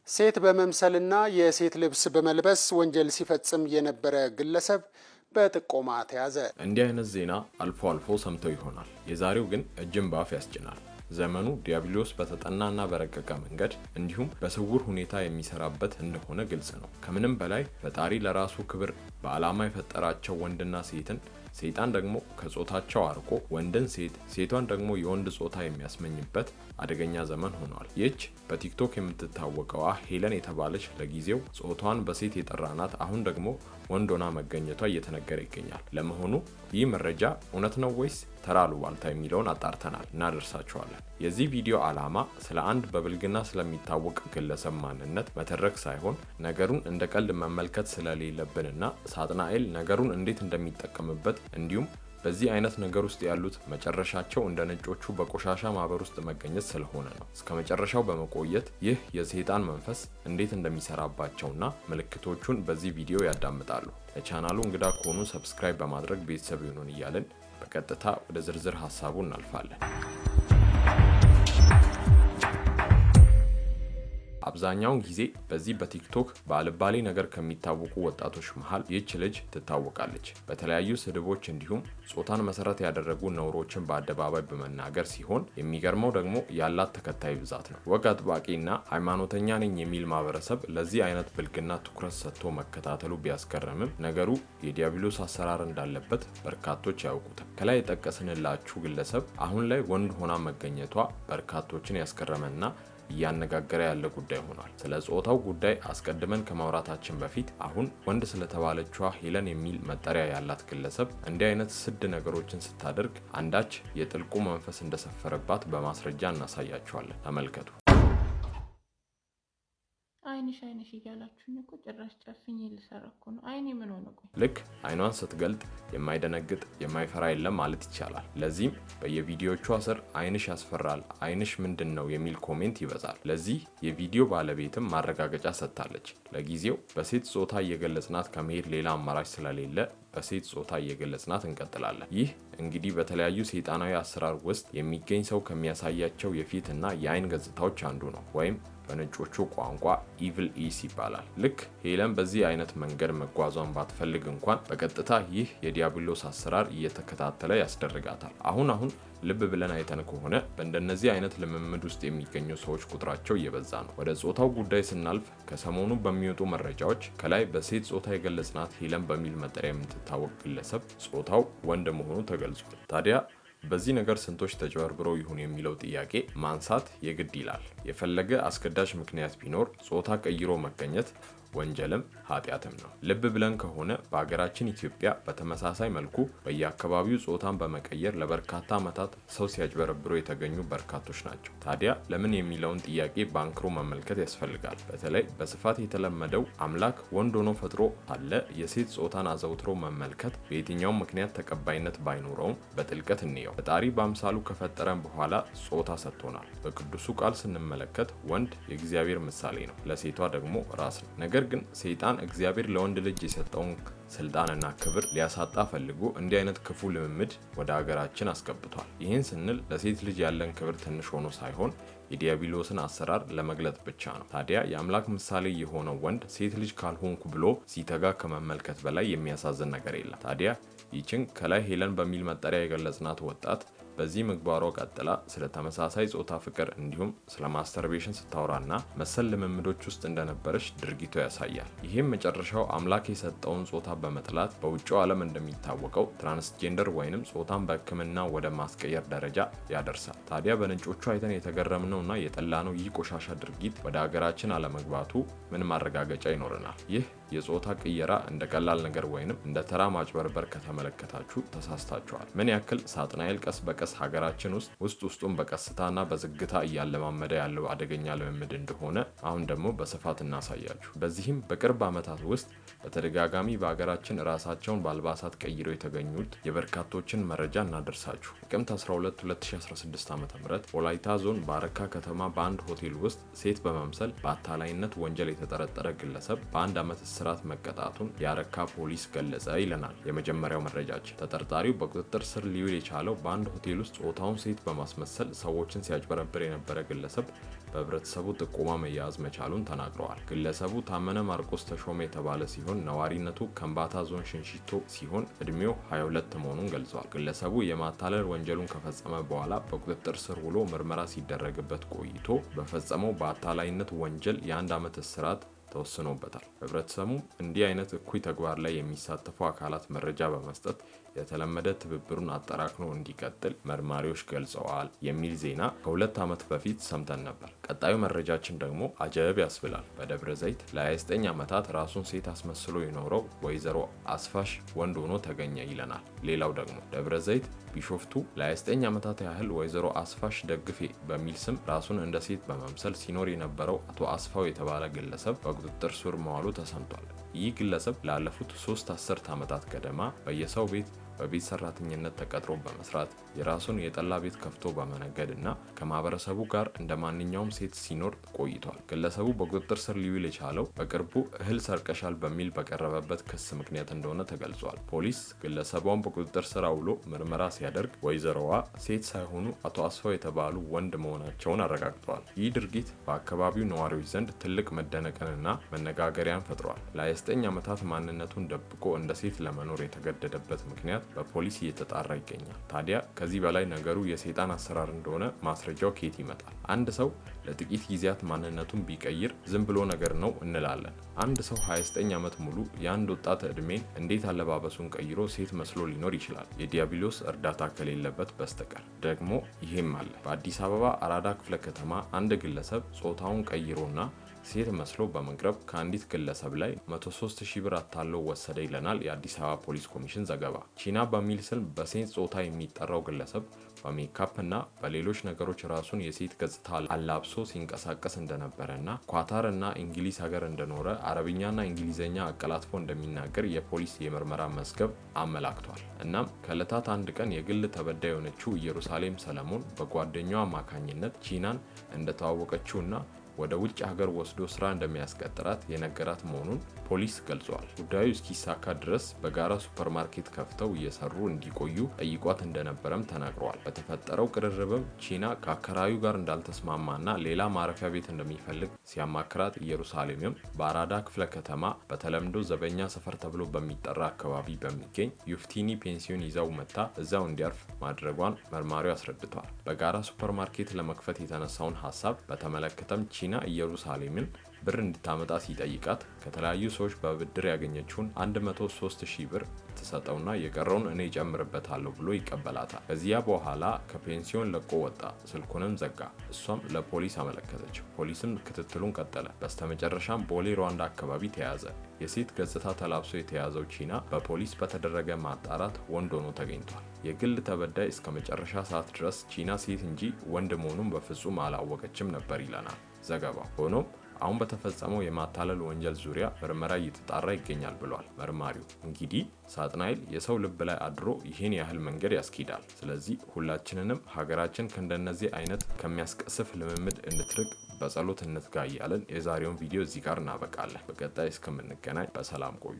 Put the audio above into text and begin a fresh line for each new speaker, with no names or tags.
ሴት በመምሰልና የሴት ልብስ በመልበስ ወንጀል ሲፈጽም የነበረ ግለሰብ በጥቆማ ተያዘ።
እንዲህ አይነት ዜና አልፎ አልፎ ሰምተው ይሆናል። የዛሬው ግን እጅን ባፍ ያስጭናል። ዘመኑ ዲያብሎስ በተጠናና በረቀቀ መንገድ እንዲሁም በስውር ሁኔታ የሚሰራበት እንደሆነ ግልጽ ነው። ከምንም በላይ ፈጣሪ ለራሱ ክብር በዓላማ የፈጠራቸው ወንድና ሴትን ሰይጣን ደግሞ ከጾታቸው አርቆ ወንድን ሴት ሴቷን ደግሞ የወንድ ጾታ የሚያስመኝበት አደገኛ ዘመን ሆኗል። ይህች በቲክቶክ የምትታወቀው ሄለን የተባለች ለጊዜው ጾታዋን በሴት የጠራናት አሁን ደግሞ ወንድ ሆና መገኘቷ እየተነገረ ይገኛል። ለመሆኑ ይህ መረጃ እውነት ነው ወይስ ተራ አሉባልታ የሚለውን አጣርተናል እናደርሳችኋለን። የዚህ ቪዲዮ ዓላማ ስለ አንድ በብልግና ስለሚታወቅ ግለሰብ ማንነት መተረክ ሳይሆን ነገሩን እንደ ቀልድ መመልከት ስለሌለብንና ሳጥናኤል ነገሩን እንዴት እንደሚጠቀምበት እንዲሁም በዚህ አይነት ነገር ውስጥ ያሉት መጨረሻቸው እንደ ነጮቹ በቆሻሻ ማህበር ውስጥ መገኘት ስለሆነ ነው። እስከ መጨረሻው በመቆየት ይህ የሰይጣን መንፈስ እንዴት እንደሚሰራባቸውና ምልክቶቹን በዚህ ቪዲዮ ያዳምጣሉ። ለቻናሉ እንግዳ ከሆኑ ሰብስክራይብ በማድረግ ቤተሰብ ይሁኑን እያልን በቀጥታ ወደ ዝርዝር ሐሳቡ እናልፋለን። አብዛኛውን ጊዜ በዚህ በቲክቶክ በአልባሌ ነገር ከሚታወቁ ወጣቶች መሃል ይህች ልጅ ትታወቃለች። በተለያዩ ስድቦች እንዲሁም ጾታን መሰረት ያደረጉ ነውሮችን በአደባባይ በመናገር ሲሆን የሚገርመው ደግሞ ያላት ተከታይ ብዛት ነው። ወግ አጥባቂና ሃይማኖተኛ ነኝ የሚል ማህበረሰብ ለዚህ አይነት ብልግና ትኩረት ሰጥቶ መከታተሉ ቢያስገርምም ነገሩ የዲያብሎስ አሰራር እንዳለበት በርካቶች ያውቁታል። ከላይ የጠቀስንላችሁ ግለሰብ አሁን ላይ ወንድ ሆና መገኘቷ በርካቶችን ያስገረመና እያነጋገረ ያለ ጉዳይ ሆኗል። ስለ ጾታው ጉዳይ አስቀድመን ከማውራታችን በፊት አሁን ወንድ ስለተባለችዋ ሄለን የሚል መጠሪያ ያላት ግለሰብ እንዲህ አይነት ስድ ነገሮችን ስታደርግ አንዳች የጥልቁ መንፈስ እንደሰፈረባት በማስረጃ እናሳያችኋለን። ተመልከቱ።
አይንሽ እያላችሁኝ እኮ ጭራሽ ጨፍኝ ልሰራ እኮ ነው። አይኔ ምን ሆነ? ቆይ
ልክ አይኗን ስትገልጥ የማይደነግጥ የማይፈራ የለም ማለት ይቻላል። ለዚህም በየቪዲዮቿ ስር አይንሽ ያስፈራል፣ አይንሽ ምንድነው የሚል ኮሜንት ይበዛል። ለዚህ የቪዲዮ ባለቤትም ማረጋገጫ ሰጥታለች። ለጊዜው በሴት ጾታ እየገለጽናት ከመሄድ ሌላ አማራጭ ስለሌለ በሴት ጾታ እየገለጽናት እንቀጥላለን። ይህ እንግዲህ በተለያዩ ሰይጣናዊ አሰራር ውስጥ የሚገኝ ሰው ከሚያሳያቸው የፊትና የአይን ገጽታዎች አንዱ ነው ወይም በነጮቹ ቋንቋ ኢቪል ኢስ ይባላል። ልክ ሄለን በዚህ አይነት መንገድ መጓዟን ባትፈልግ እንኳን በቀጥታ ይህ የዲያብሎስ አሰራር እየተከታተለ ያስደርጋታል። አሁን ልብ ብለን አይተን ከሆነ በእንደነዚህ አይነት ልምምድ ውስጥ የሚገኙ ሰዎች ቁጥራቸው እየበዛ ነው። ወደ ጾታው ጉዳይ ስናልፍ ከሰሞኑ በሚወጡ መረጃዎች ከላይ በሴት ጾታ የገለጽናት ሄለን በሚል መጠሪያ የምትታወቅ ግለሰብ ጾታው ወንድ መሆኑ ተገልጿል። ታዲያ በዚህ ነገር ስንቶች ተጨበርብረው ይሁን የሚለው ጥያቄ ማንሳት የግድ ይላል። የፈለገ አስገዳጅ ምክንያት ቢኖር ጾታ ቀይሮ መገኘት ወንጀልም ኃጢያትም ነው። ልብ ብለን ከሆነ በአገራችን ኢትዮጵያ በተመሳሳይ መልኩ በየአካባቢው ጾታን በመቀየር ለበርካታ ዓመታት ሰው ሲያጭበረብሩ የተገኙ በርካቶች ናቸው። ታዲያ ለምን የሚለውን ጥያቄ ባንክሮ መመልከት ያስፈልጋል። በተለይ በስፋት የተለመደው አምላክ ወንድ ሆኖ ፈጥሮ አለ የሴት ጾታን አዘውትሮ መመልከት በየትኛውም ምክንያት ተቀባይነት ባይኖረውም በጥልቀት እንየው። ፈጣሪ በአምሳሉ ከፈጠረን በኋላ ጾታ ሰጥቶናል። በቅዱሱ ቃል ስንመለከት ወንድ የእግዚአብሔር ምሳሌ ነው፣ ለሴቷ ደግሞ ራስ ነው። ነገር ግን ሰይጣን እግዚአብሔር ለወንድ ልጅ የሰጠውን ስልጣንና ክብር ሊያሳጣ ፈልጎ እንዲህ አይነት ክፉ ልምምድ ወደ ሀገራችን አስገብቷል። ይህን ስንል ለሴት ልጅ ያለን ክብር ትንሽ ሆኖ ሳይሆን የዲያብሎስን አሰራር ለመግለጥ ብቻ ነው። ታዲያ የአምላክ ምሳሌ የሆነው ወንድ ሴት ልጅ ካልሆንኩ ብሎ ሲተጋ ከመመልከት በላይ የሚያሳዝን ነገር የለም። ታዲያ ይችን ከላይ ሄለን በሚል መጠሪያ የገለጽናት ወጣት በዚህ ምግባሯ ቀጥላ ስለ ተመሳሳይ ጾታ ፍቅር እንዲሁም ስለ ማስተርቤሽን ስታወራና መሰል ልምምዶች ውስጥ እንደነበረች ድርጊቷ ያሳያል። ይህም መጨረሻው አምላክ የሰጠውን ጾታ በመጥላት በውጭው ዓለም እንደሚታወቀው ትራንስጀንደር ወይንም ጾታን በሕክምና ወደ ማስቀየር ደረጃ ያደርሳል። ታዲያ በነጮቹ አይተን የተገረምነውና የጠላነው ይህ ቆሻሻ ድርጊት ወደ ሀገራችን አለመግባቱ ምን ማረጋገጫ ይኖረናል? ይህ የጾታ ቅየራ እንደ ቀላል ነገር ወይንም እንደ ተራ ማጭበርበር ከተመለከታችሁ ተሳስታችኋል። ምን ያክል ሳጥናኤል ቀስ በቀስ ሀገራችን ውስጡን በቀስታና በዝግታ እያለማመደ ያለው አደገኛ ልምምድ እንደሆነ አሁን ደግሞ በስፋት እናሳያችሁ። በዚህም በቅርብ ዓመታት ውስጥ በተደጋጋሚ በሀገራችን ራሳቸውን በአልባሳት ቀይረው የተገኙት የበርካቶችን መረጃ እናደርሳችሁ። ጥቅምት 12 2016 ዓ.ም ወላይታ ዞን ባረካ ከተማ በአንድ ሆቴል ውስጥ ሴት በመምሰል በአታላይነት ወንጀል የተጠረጠረ ግለሰብ በ1 ዓመት እስራት መቀጣቱን የአረካ ፖሊስ ገለጸ ይለናል የመጀመሪያው መረጃችን። ተጠርጣሪው በቁጥጥር ስር ሊውል የቻለው በአንድ ሆቴል ውስጥ ጾታውን ሴት በማስመሰል ሰዎችን ሲያጭበረብር የነበረ ግለሰብ በህብረተሰቡ ጥቆማ መያዝ መቻሉን ተናግረዋል። ግለሰቡ ታመነ ማርቆስ ተሾመ የተባለ ሲሆን ነዋሪነቱ ከምባታ ዞን ሽንሽቶ ሲሆን እድሜው 22 መሆኑን ገልጿል። ግለሰቡ የማታለል ወንጀሉን ከፈጸመ በኋላ በቁጥጥር ስር ውሎ ምርመራ ሲደረግበት ቆይቶ በፈጸመው በአታላይነት ወንጀል የ1 ዓመት እስራት ተወስኖበታል። ህብረተሰቡ እንዲህ አይነት እኩይ ተግባር ላይ የሚሳተፉ አካላት መረጃ በመስጠት የተለመደ ትብብሩን አጠራክኖ እንዲቀጥል መርማሪዎች ገልጸዋል የሚል ዜና ከ2 ዓመት በፊት ሰምተን ነበር። ቀጣዩ መረጃችን ደግሞ አጀብ ያስብላል። በደብረ ዘይት ለ29 ዓመታት ራሱን ሴት አስመስሎ የኖረው ወይዘሮ አስፋሽ ወንድ ሆኖ ተገኘ ይለናል። ሌላው ደግሞ ደብረ ዘይት ቢሾፍቱ ለ29 ዓመታት ያህል ወይዘሮ አስፋሽ ደግፌ በሚል ስም ራሱን እንደ ሴት በመምሰል ሲኖር የነበረው አቶ አስፋው የተባለ ግለሰብ በቁጥጥር ስር መዋሉ ተሰምቷል። ይህ ግለሰብ ላለፉት 3 አስርት ዓመታት ገደማ በየሰው ቤት በቤት ሰራተኝነት ተቀጥሮ በመስራት የራሱን የጠላ ቤት ከፍቶ በመነገድ እና ከማህበረሰቡ ጋር እንደ ማንኛውም ሴት ሲኖር ቆይቷል። ግለሰቡ በቁጥጥር ስር ሊውል የቻለው በቅርቡ እህል ሰርቀሻል በሚል በቀረበበት ክስ ምክንያት እንደሆነ ተገልጿል። ፖሊስ ግለሰቧን በቁጥጥር ስር አውሎ ምርመራ ሲያደርግ ወይዘሮዋ ሴት ሳይሆኑ አቶ አስፋው የተባሉ ወንድ መሆናቸውን አረጋግጠዋል። ይህ ድርጊት በአካባቢው ነዋሪዎች ዘንድ ትልቅ መደነቅንና መነጋገሪያን ፈጥሯል። ለ29 ዓመታት ማንነቱን ደብቆ እንደ ሴት ለመኖር የተገደደበት ምክንያት በፖሊስ እየተጣራ ይገኛል። ታዲያ ከዚህ በላይ ነገሩ የሰይጣን አሰራር እንደሆነ ማስረጃው ከየት ይመጣል? አንድ ሰው ለጥቂት ጊዜያት ማንነቱን ቢቀይር ዝም ብሎ ነገር ነው እንላለን። አንድ ሰው 29 ዓመት ሙሉ የአንድ ወጣት እድሜን እንዴት አለባበሱን ቀይሮ ሴት መስሎ ሊኖር ይችላል? የዲያብሎስ እርዳታ ከሌለበት በስተቀር። ደግሞ ይሄም አለ። በአዲስ አበባ አራዳ ክፍለ ከተማ አንድ ግለሰብ ጾታውን ቀይሮና ሴት መስሎ በመቅረብ ከአንዲት ግለሰብ ላይ 103,000 ብር አታለው ወሰደ ይለናል የአዲስ አበባ ፖሊስ ኮሚሽን ዘገባ። ቺና በሚል ስም በሴት ጾታ የሚጠራው ግለሰብ በሜካፕ እና በሌሎች ነገሮች ራሱን የሴት ገጽታ አላብሶ ሲንቀሳቀስ እንደነበረና ኳታር እና እንግሊዝ ሀገር እንደኖረ አረብኛና እንግሊዝኛ አቀላጥፎ እንደሚናገር የፖሊስ የምርመራ መዝገብ አመላክቷል። እናም ከዕለታት አንድ ቀን የግል ተበዳይ የሆነችው ኢየሩሳሌም ሰለሞን በጓደኛዋ አማካኝነት ቺናን እንደተዋወቀችውና ወደ ውጭ ሀገር ወስዶ ስራ እንደሚያስቀጥራት የነገራት መሆኑን ፖሊስ ገልጿል። ጉዳዩ እስኪሳካ ድረስ በጋራ ሱፐርማርኬት ከፍተው እየሰሩ እንዲቆዩ ጠይቋት እንደነበረም ተናግረዋል። በተፈጠረው ቅርርብም ቺና ከአከራዩ ጋር እንዳልተስማማና ሌላ ማረፊያ ቤት እንደሚፈልግ ሲያማክራት ኢየሩሳሌምም በአራዳ ክፍለ ከተማ በተለምዶ ዘበኛ ሰፈር ተብሎ በሚጠራ አካባቢ በሚገኝ ዩፍቲኒ ፔንሲዮን ይዛው መታ እዛው እንዲያርፍ ማድረጓን መርማሪው አስረድቷል። በጋራ ሱፐርማርኬት ለመክፈት የተነሳውን ሀሳብ በተመለከተም ቺና ኢየሩሳሌምን ብር እንድታመጣ ሲጠይቃት ከተለያዩ ሰዎች በብድር ያገኘችውን 103,000 ብር ተሰጠውና የቀረውን እኔ ጨምርበታለሁ ብሎ ይቀበላታል። ከዚያ በኋላ ከፔንሲዮን ለቆ ወጣ፣ ስልኩንም ዘጋ። እሷም ለፖሊስ አመለከተች። ፖሊስም ክትትሉን ቀጠለ። በስተመጨረሻም ቦሌ ሩዋንዳ አካባቢ ተያዘ። የሴት ገጽታ ተላብሶ የተያዘው ቺና በፖሊስ በተደረገ ማጣራት ወንድ ሆኖ ተገኝቷል። የግል ተበዳይ እስከ መጨረሻ ሰዓት ድረስ ቺና ሴት እንጂ ወንድ መሆኑን በፍጹም አላወቀችም ነበር ይለናል ዘገባው። ሆኖም አሁን በተፈጸመው የማታለል ወንጀል ዙሪያ ምርመራ እየተጣራ ይገኛል ብሏል መርማሪው። እንግዲህ ሳጥናኤል የሰው ልብ ላይ አድሮ ይህን ያህል መንገድ ያስኪዳል። ስለዚህ ሁላችንንም ሀገራችን ከእንደነዚህ አይነት ከሚያስቀስፍ ልምምድ እንድትርቅ በጸሎት እንትጋ እያለን የዛሬውን ቪዲዮ እዚህ ጋር እናበቃለን። በቀጣይ እስከምንገናኝ በሰላም ቆዩ።